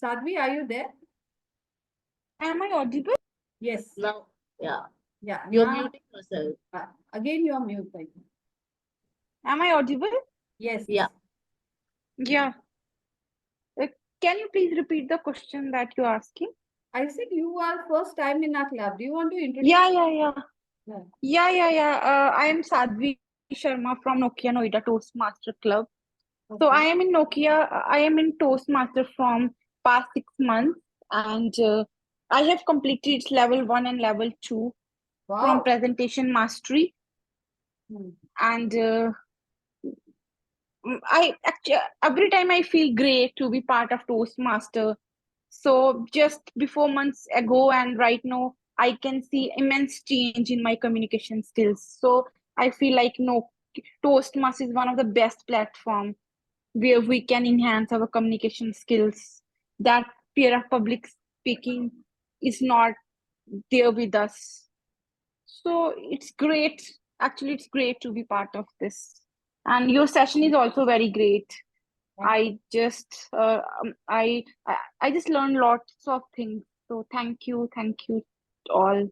Sadhvi, are you there? Am I audible? Yes. Now, yeah, Yeah. you're Now, muting yourself. again, you are mute. I think. Am I audible? Yes. Yeah. Yeah. Can you please repeat the question that you're asking? I said you are first time in our club. Do you want to introduce? Yeah. Yeah. I am Sadhvi Sharma from Nokia Noida Toastmaster Club. So Okay. I am in Nokia. I am in Toastmaster from past 6 months, and I have completed its level 1 and level 2 from Wow. presentation mastery. Hmm. And I actually every time I feel great to be part of Toastmaster. So just before months ago and right now, I can see immense change in my communication skills. So I feel like no, Toastmasters is one of the best platform where we can enhance our communication skills. That fear of public speaking is not there with us. So it's great. Actually, it's great to be part of this. And your session is also very great. I just I just learned lots of things. So thank you all.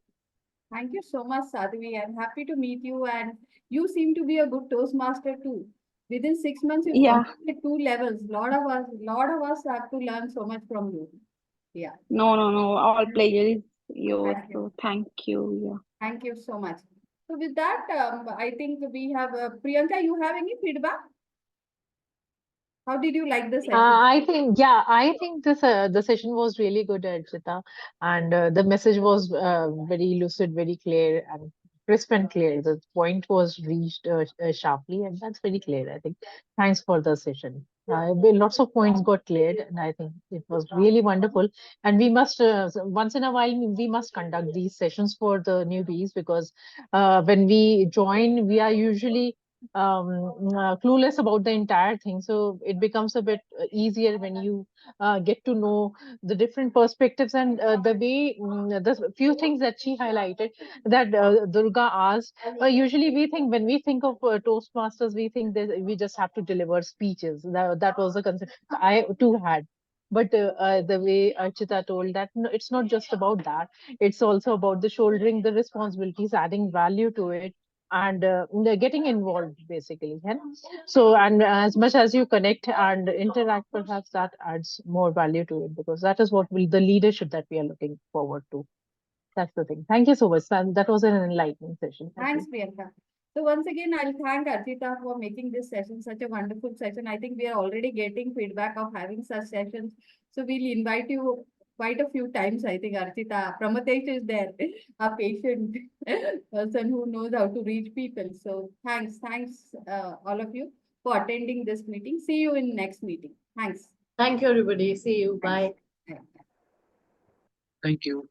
Thank you so much, Sadhvi. I'm happy to meet you, and you seem to be a good Toastmaster too. Within 6 months, you've Yeah, completed 2 levels. Lot of us have to learn so much from you. Yeah. no, all pleasure is yours. Thank you. So thank you. Yeah. Thank you so much. So with that, I think we have Priyanka. You have any feedback? How did you like the session? I think the session was really good, Archita, and the message was very lucid, very clear, and crisp and clear. The point was reached sharply, and that's very clear. I think. Thanks for the session. Lots of points got cleared, and I think it was really wonderful. And we must once in a while we must conduct these sessions for the newbies because when we join, we are usually clueless about the entire thing, so it becomes a bit easier when you get to know the different perspectives and the way the few things that she highlighted that Durga asked. Usually we think when we think of Toastmasters, we think that we just have to deliver speeches. That was the concept I too had. But the way Archita told that no, it's not just about that. It's also about the shouldering the responsibilities, adding value to it, and getting involved basically. Yeah? So, and as much as you connect and interact, perhaps that adds more value to it because that is what will the leadership that we are looking forward to. That's the thing. Thank you so much. And that was an enlightening session. Thank Thanks, you. Priyanka. So once again, I'll thank Archita for making this session such a wonderful session. I think we are already getting feedback of having such sessions. So we'll invite you quite a few times. I think Archita, Pramatesh is there, a patient person who knows how to reach people. So thanks all of you for attending this meeting. See you in next meeting. Thanks. Thank you, everybody. See you. Bye. Thanks. Thank you.